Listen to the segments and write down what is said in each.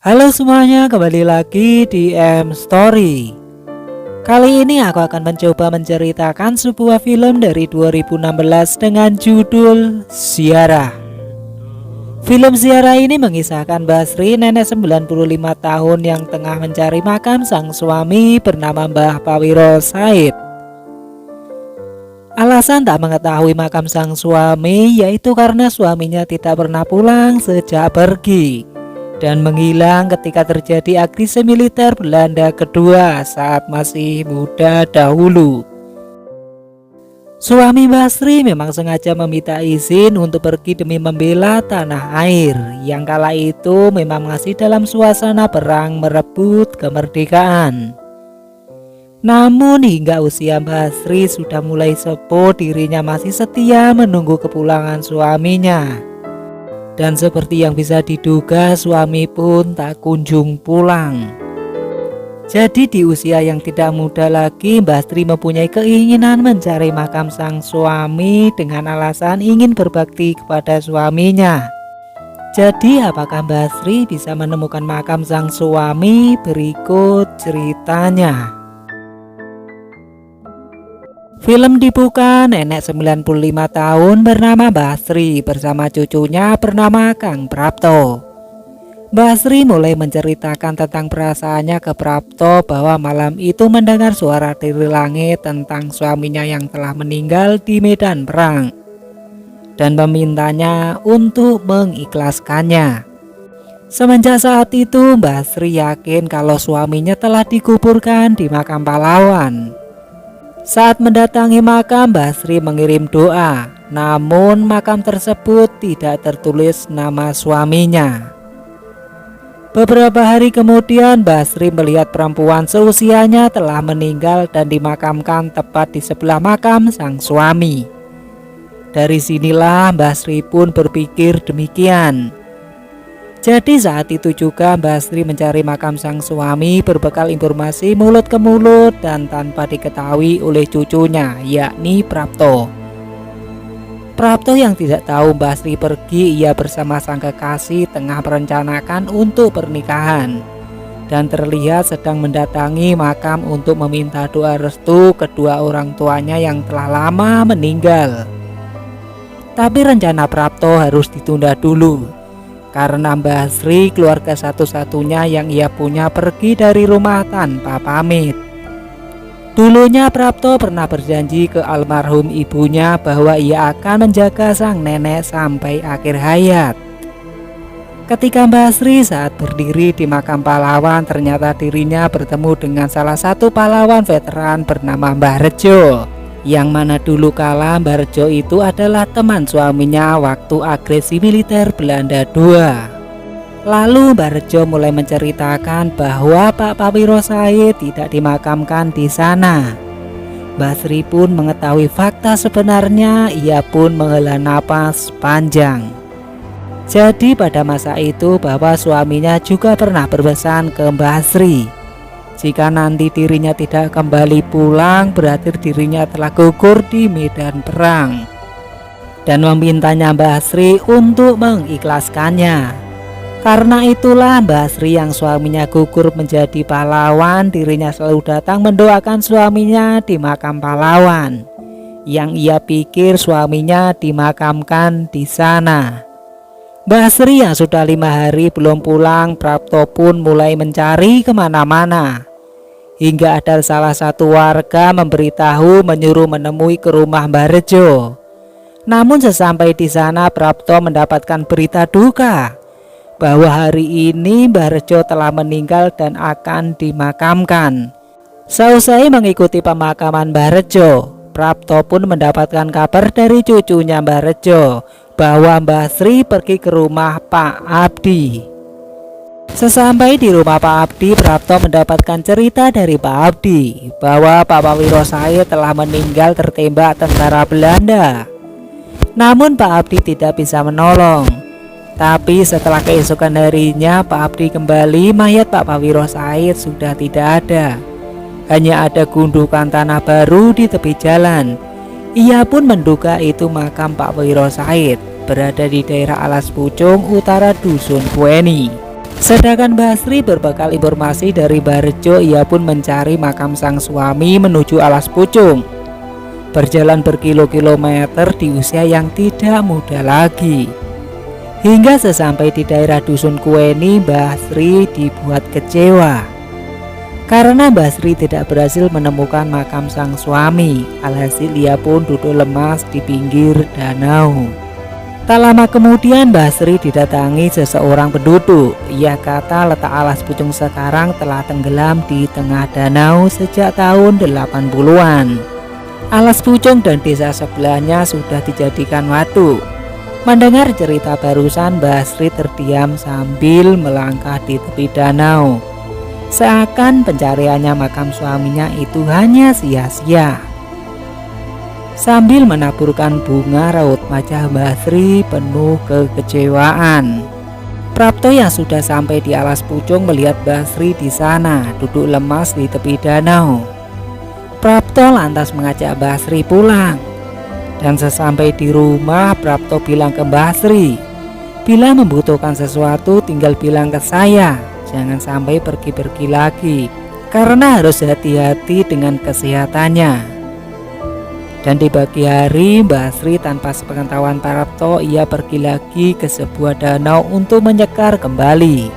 Halo semuanya, kembali lagi di M Story. Kali ini aku akan mencoba menceritakan sebuah film dari 2016 dengan judul Ziarah. Film Ziarah ini mengisahkan Basri, nenek 95 tahun yang tengah mencari makam sang suami bernama Mbah Pawiro Said. Alasan tak mengetahui makam sang suami yaitu karena suaminya tidak pernah pulang sejak pergi dan menghilang ketika terjadi aksi militer Belanda kedua saat masih muda dahulu. Suami Basri memang sengaja meminta izin untuk pergi demi membela tanah air yang kala itu memang masih dalam suasana perang merebut kemerdekaan. Namun hingga usia Basri sudah mulai sepuh, dirinya masih setia menunggu kepulangan suaminya. Dan seperti yang bisa diduga, suami pun tak kunjung pulang. Jadi di usia yang tidak muda lagi, Basri mempunyai keinginan mencari makam sang suami dengan alasan ingin berbakti kepada suaminya. Jadi apakah Basri bisa menemukan makam sang suami? Berikut ceritanya. Film dibuka nenek 95 tahun bernama Basri bersama cucunya bernama Kang Prapto. Basri mulai menceritakan tentang perasaannya ke Prapto bahwa malam itu mendengar suara dari langit tentang suaminya yang telah meninggal di medan perang dan memintanya untuk mengikhlaskannya. Semenjak saat itu Basri yakin kalau suaminya telah dikuburkan di makam pahlawan. Saat mendatangi makam, Basri mengirim doa, namun makam tersebut tidak tertulis nama suaminya. Beberapa hari kemudian, Basri melihat perempuan seusianya telah meninggal dan dimakamkan tepat di sebelah makam sang suami. Dari sinilah Basri pun berpikir demikian. Jadi saat itu juga Basri mencari makam sang suami berbekal informasi mulut ke mulut dan tanpa diketahui oleh cucunya, yakni Prapto. Prapto yang tidak tahu Basri pergi, ia bersama sang kekasih tengah merencanakan untuk pernikahan dan terlihat sedang mendatangi makam untuk meminta doa restu kedua orang tuanya yang telah lama meninggal. Tapi rencana Prapto harus ditunda dulu karena Basri keluarga satu-satunya yang ia punya pergi dari rumah tanpa pamit. Dulunya Prapto pernah berjanji ke almarhum ibunya bahwa ia akan menjaga sang nenek sampai akhir hayat. Ketika Basri saat berdiri di makam pahlawan, ternyata dirinya bertemu dengan salah satu pahlawan veteran bernama Mbah Rejo, yang mana dulu kala Mbah Rejo itu adalah teman suaminya waktu agresi militer Belanda II. Lalu Mbah Rejo mulai menceritakan bahwa Pak Pawiro Said tidak dimakamkan di sana. Basri pun mengetahui fakta sebenarnya, ia pun menghela napas panjang. Jadi pada masa itu bahwa suaminya juga pernah berpesan ke Basri, jika nanti dirinya tidak kembali pulang berarti dirinya telah gugur di medan perang, dan memintanya Basri untuk mengikhlaskannya. Karena itulah Basri yang suaminya gugur menjadi pahlawan, dirinya selalu datang mendoakan suaminya di makam pahlawan yang ia pikir suaminya dimakamkan di sana. Basri yang sudah 5 hari belum pulang, Prapto pun mulai mencari kemana-mana. Hingga ada salah satu warga memberitahu menyuruh menemui ke rumah Mbah Rejo. Namun sesampai di sana Prapto mendapatkan berita duka bahwa hari ini Mbah Rejo telah meninggal dan akan dimakamkan. Seusai mengikuti pemakaman Mbah Rejo, Prapto pun mendapatkan kabar dari cucunya Mbah Rejo bahwa Basri pergi ke rumah Pak Abdi. Sesampai di rumah Pak Abdi, Prapto mendapatkan cerita dari Pak Abdi bahwa Pak Pawiro Said telah meninggal tertembak tentara Belanda. Namun Pak Abdi tidak bisa menolong. Tapi setelah keesokan harinya Pak Abdi kembali, mayat Pak Pawiro Said sudah tidak ada. Hanya ada gundukan tanah baru di tepi jalan. Ia pun menduga itu makam Pak Pawiro Said, berada di daerah Alas Pucung, utara Dusun Kueni. Sedangkan Basri berbekal informasi dari Barjo, ia pun mencari makam sang suami menuju Alas Pucung. Berjalan berkilo-kilometer di usia yang tidak muda lagi. Hingga sesampai di daerah Dusun Kueni, Basri dibuat kecewa. Karena Basri tidak berhasil menemukan makam sang suami, alhasil ia pun duduk lemas di pinggir danau. Tak lama kemudian Basri didatangi seseorang penduduk. Ia kata letak Alas Pucung sekarang telah tenggelam di tengah danau sejak tahun 80-an. Alas Pucung dan desa sebelahnya sudah dijadikan waduk. Mendengar cerita barusan, Basri terdiam sambil melangkah di tepi danau. Seakan pencariannya makam suaminya itu hanya sia-sia. Sambil menaburkan bunga, raut wajah Basri penuh kekecewaan. Prapto yang sudah sampai di Alas Pucung melihat Basri di sana duduk lemas di tepi danau. Prapto lantas mengajak Basri pulang. Dan sesampai di rumah, Prapto bilang ke Basri, "Bila membutuhkan sesuatu tinggal bilang ke saya. Jangan sampai pergi-pergi lagi, karena harus hati-hati dengan kesehatannya." Dan di pagi hari, Basri tanpa sepengetahuan Prapto, ia pergi lagi ke sebuah danau untuk menyekar kembali.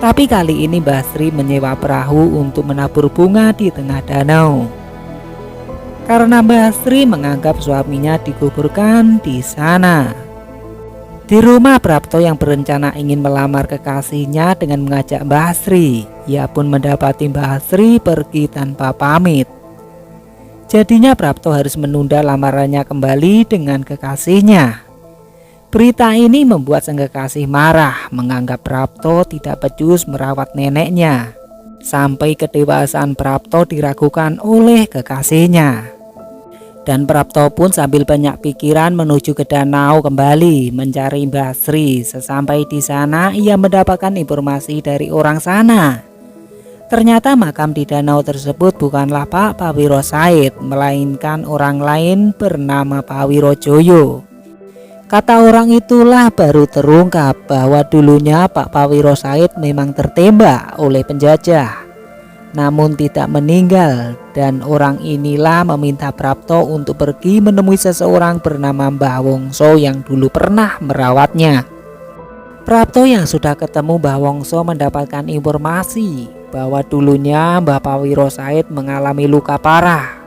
Tapi kali ini Basri menyewa perahu untuk menabur bunga di tengah danau. Karena Basri menganggap suaminya dikuburkan di sana. Di rumah, Prapto yang berencana ingin melamar kekasihnya dengan mengajak Basri. Ia pun mendapati Basri pergi tanpa pamit. Jadinya Prapto harus menunda lamarannya kembali dengan kekasihnya. Berita ini membuat sang kekasih marah, menganggap Prapto tidak becus merawat neneknya. Sampai kedewasaan Prapto diragukan oleh kekasihnya. Dan Prapto pun sambil banyak pikiran menuju ke danau kembali mencari Basri. Sesampai di sana, ia mendapatkan informasi dari orang sana. Ternyata makam di danau tersebut bukanlah Pak Pawiro Said, melainkan orang lain bernama Pawiro Joyo. Kata orang itulah baru terungkap bahwa dulunya Pak Pawiro Said memang tertembak oleh penjajah, namun tidak meninggal. Dan orang inilah meminta Prapto untuk pergi menemui seseorang bernama Mbah Wongso yang dulu pernah merawatnya. Prapto yang sudah ketemu Mbah Wongso mendapatkan informasi bahwa dulunya Mbah Pawiro Said mengalami luka parah,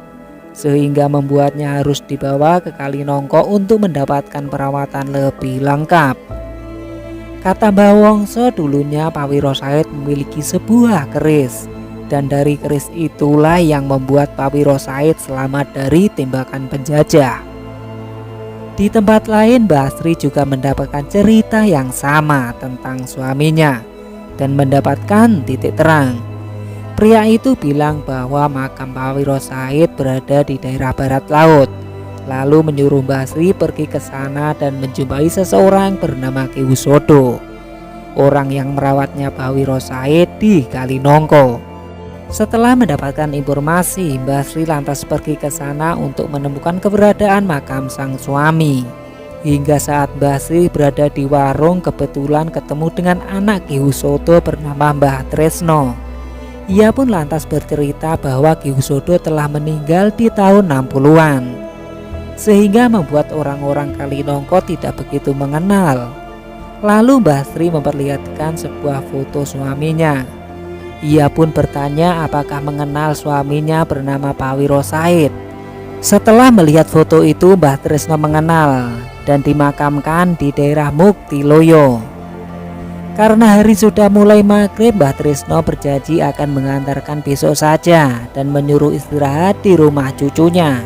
sehingga membuatnya harus dibawa ke Kalinongko untuk mendapatkan perawatan lebih lengkap. Kata Mbah Wongso, dulunya Pawiro Said memiliki sebuah keris, dan dari keris itulah yang membuat Pawiro Said selamat dari tembakan penjajah. Di tempat lain, Basri juga mendapatkan cerita yang sama tentang suaminya dan mendapatkan titik terang. Pria itu bilang bahwa makam Pawiro Said berada di daerah barat laut, lalu menyuruh Basri pergi ke sana dan menjumpai seseorang bernama Ki Wusodo, orang yang merawatnya Pawiro Said di Kalinongko. Setelah mendapatkan informasi, Basri lantas pergi ke sana untuk menemukan keberadaan makam sang suami. Hingga saat Basri berada di warung, kebetulan ketemu dengan anak Ki Wusodo bernama Mbah Tresno. Ia pun lantas bercerita bahwa Ki Wusodo telah meninggal di tahun 60-an, sehingga membuat orang-orang Kalinongko tidak begitu mengenal. Lalu Basri memperlihatkan sebuah foto suaminya. Ia pun bertanya apakah mengenal suaminya bernama Pawiro Said. Setelah melihat foto itu, Mbah Tresno mengenal dan dimakamkan di daerah Muktiloyo. Karena hari sudah mulai maghrib, Mbah Tresno berjanji akan mengantarkan besok saja dan menyuruh istirahat di rumah cucunya.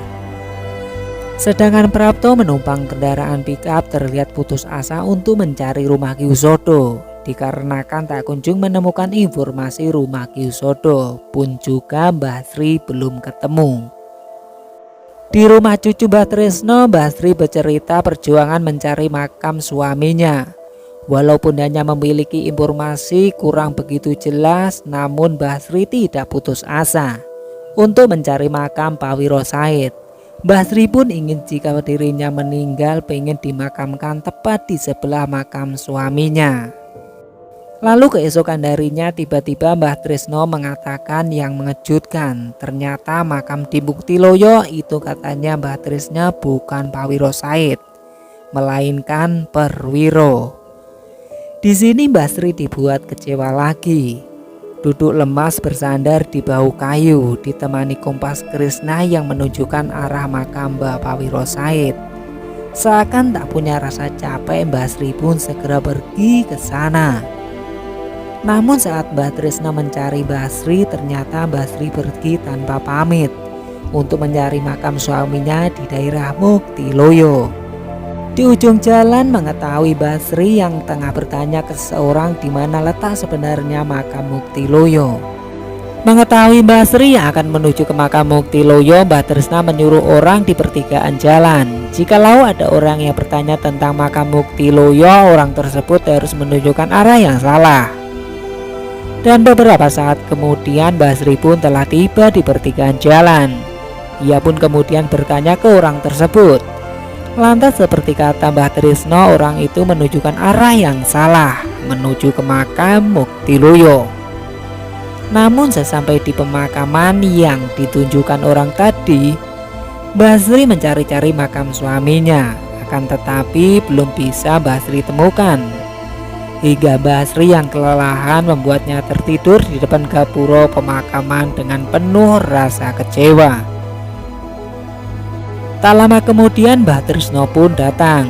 Sedangkan Prapto menumpang kendaraan pickup terlihat putus asa untuk mencari rumah Ki Wusodo, dikarenakan tak kunjung menemukan informasi rumah Ki Wusodo, pun juga Basri belum ketemu. Di rumah cucu Mbah Tresno, Basri bercerita perjuangan mencari makam suaminya. Walaupun hanya memiliki informasi kurang begitu jelas, namun Basri tidak putus asa untuk mencari makam Pawiro Said. Basri pun ingin jika dirinya meninggal pengen dimakamkan tepat di sebelah makam suaminya. Lalu keesokan harinya tiba-tiba Mbah Trisno mengatakan yang mengejutkan. Ternyata makam di Muktiloyo itu katanya Mbah Trisno bukan Pawiro Said, melainkan Perwiro. Di sini Mbah Sri dibuat kecewa lagi. Duduk lemas bersandar di bahu kayu ditemani kompas Krishna yang menunjukkan arah makam Mbah Pawiro Said. Seakan tak punya rasa capek, Mbah Sri pun segera pergi ke sana. Namun saat Mbah Trisno mencari Mbah Sri, ternyata Mbah Sri pergi tanpa pamit untuk mencari makam suaminya di daerah Muktiloyo. Di ujung jalan mengetahui Mbah Sri yang tengah bertanya ke seseorang di mana letak sebenarnya makam Muktiloyo. Mengetahui Mbah Sri yang akan menuju ke makam Muktiloyo, Mbah Trisno menyuruh orang di pertigaan jalan. Jikalau ada orang yang bertanya tentang makam Muktiloyo, orang tersebut harus menunjukkan arah yang salah. Dan beberapa saat kemudian Mbah Sri pun telah tiba di pertigaan jalan. Ia pun kemudian bertanya ke orang tersebut. Lantas seperti kata Mbah Trisno, orang itu menunjukkan arah yang salah, menuju ke makam Muktiloyo. Namun sesampai di pemakaman yang ditunjukkan orang tadi, Mbah Sri mencari-cari makam suaminya, akan tetapi belum bisa Mbah Sri temukan. Hingga Mbah Sri yang kelelahan membuatnya tertidur di depan gapura pemakaman dengan penuh rasa kecewa. Tak lama kemudian Mbah Trisno pun datang.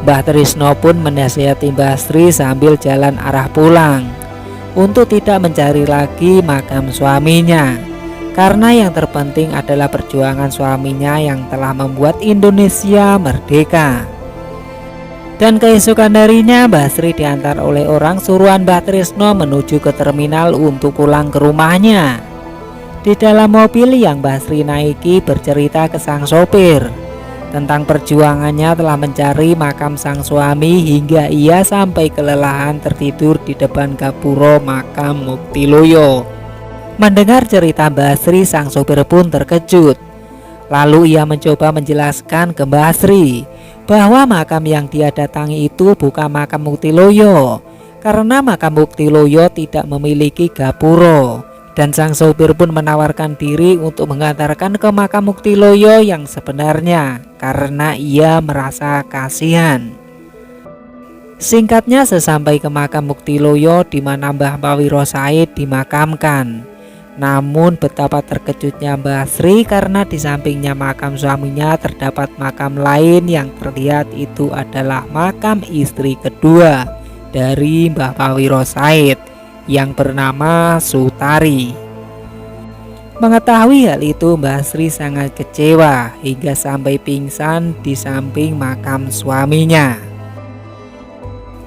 Mbah Trisno pun menasihati Mbah Sri sambil jalan arah pulang untuk tidak mencari lagi makam suaminya, karena yang terpenting adalah perjuangan suaminya yang telah membuat Indonesia merdeka. Dan keesokan harinya Mbah Sri diantar oleh orang suruhan Mbah Trisno menuju ke terminal untuk pulang ke rumahnya. Di dalam mobil yang Mbah Sri naiki bercerita ke sang sopir tentang perjuangannya telah mencari makam sang suami hingga ia sampai kelelahan tertidur di depan gapura makam Muktiloyo. Mendengar cerita Mbah Sri, sang sopir pun terkejut. Lalu ia mencoba menjelaskan ke Mbah Sri bahwa makam yang dia datangi itu bukan makam Muktiloyo, karena makam Muktiloyo tidak memiliki gapura. Dan sang sopir pun menawarkan diri untuk mengantarkan ke makam Muktiloyo yang sebenarnya, karena ia merasa kasihan. Singkatnya, sesampai ke makam Muktiloyo di mana Mbah Pawiro Said dimakamkan. Namun betapa terkejutnya Mbah Sri karena di sampingnya makam suaminya terdapat makam lain yang terlihat itu adalah makam istri kedua dari Mbah Pawiro Said yang bernama Sutari. Mengetahui hal itu, Mbah Sri sangat kecewa hingga sampai pingsan di samping makam suaminya.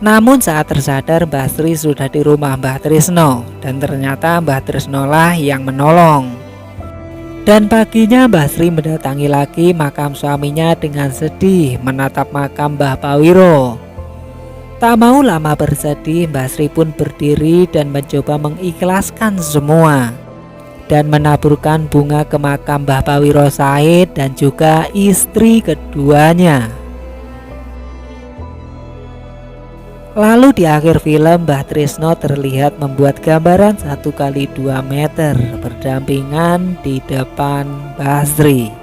Namun saat tersadar, Mbah Sri sudah di rumah Mbah Trisno dan ternyata Mbah Trisno lah yang menolong. Dan paginya Mbah Sri mendatangi lagi makam suaminya dengan sedih menatap makam Mbah Pawiro. Tak mau lama bersedih, Mbah Sri pun berdiri dan mencoba mengikhlaskan semua dan menaburkan bunga ke makam Mbah Pawiro Said dan juga istri keduanya. Lalu di akhir film Mbah Trisno terlihat membuat gambaran 1 x 2 meter berdampingan di depan Mbah Sri.